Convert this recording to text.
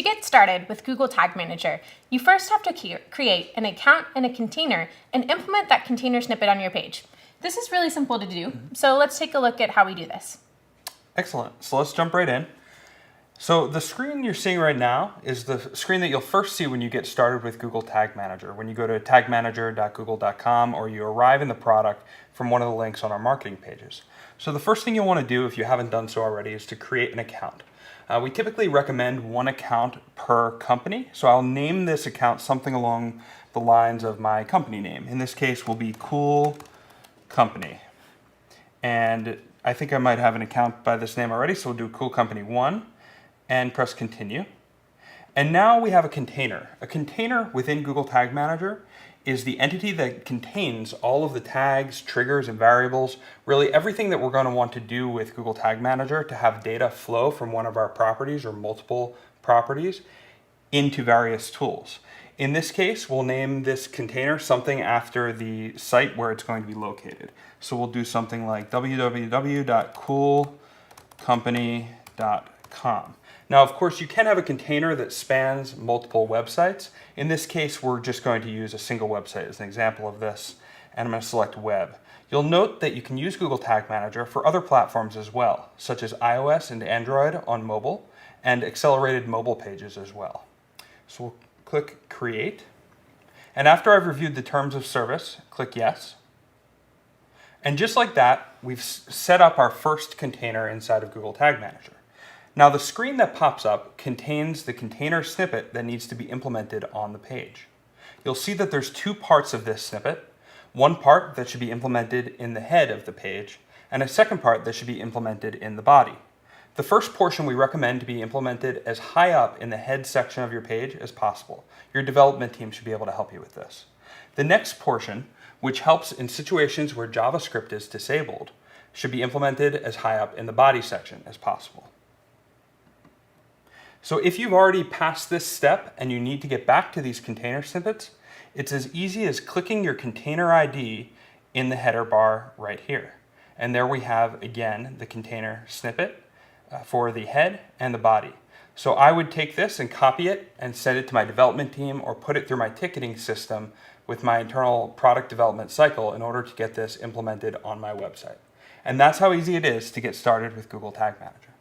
get started with Google Tag Manager, you first have to create an account and a container and implement that container snippet on your page. This is really simple to do, so let's take a look at how we do this. Excellent. So let's jump right in. So the screen you're seeing right now is the screen that you'll first see when you get started with Google Tag Manager, when you go to tagmanager.google.com or you arrive in the product from one of the links on our marketing pages. So the first thing you'll want to do, if you haven't done so already, is to create an account. We typically recommend one account per company, so I'll name this account something along the lines of my company name. In this case will be Cool Company. And I think I might have an account by this name already, so we'll do Cool Company 1. And press continue. And now we have a container. A container within Google Tag Manager is the entity that contains all of the tags, triggers, and variables, really everything that we're going to want to do with Google Tag Manager to have data flow from one of our properties or multiple properties into various tools. In this case, we'll name this container something after the site where it's going to be located. So we'll do something like www.coolcompany.com. Now, of course, you can have a container that spans multiple websites. In this case, we're just going to use a single website as an example of this, and I'm going to select web. You'll note that you can use Google Tag Manager for other platforms as well, such as iOS and Android on mobile, and accelerated mobile pages as well. So we'll click Create. And after I've reviewed the terms of service, click Yes. And just like that, we've set up our first container inside of Google Tag Manager. Now the screen that pops up contains the container snippet that needs to be implemented on the page. You'll see that there's two parts of this snippet. One part that should be implemented in the head of the page, and a second part that should be implemented in the body. The first portion we recommend to be implemented as high up in the head section of your page as possible. Your development team should be able to help you with this. The next portion, which helps in situations where JavaScript is disabled, should be implemented as high up in the body section as possible. So if you've already passed this step and you need to get back to these container snippets, it's as easy as clicking your container ID in the header bar right here. And there we have, again, the container snippet for the head and the body. So I would take this and copy it and send it to my development team or put it through my ticketing system with my internal product development cycle in order to get this implemented on my website. And that's how easy it is to get started with Google Tag Manager.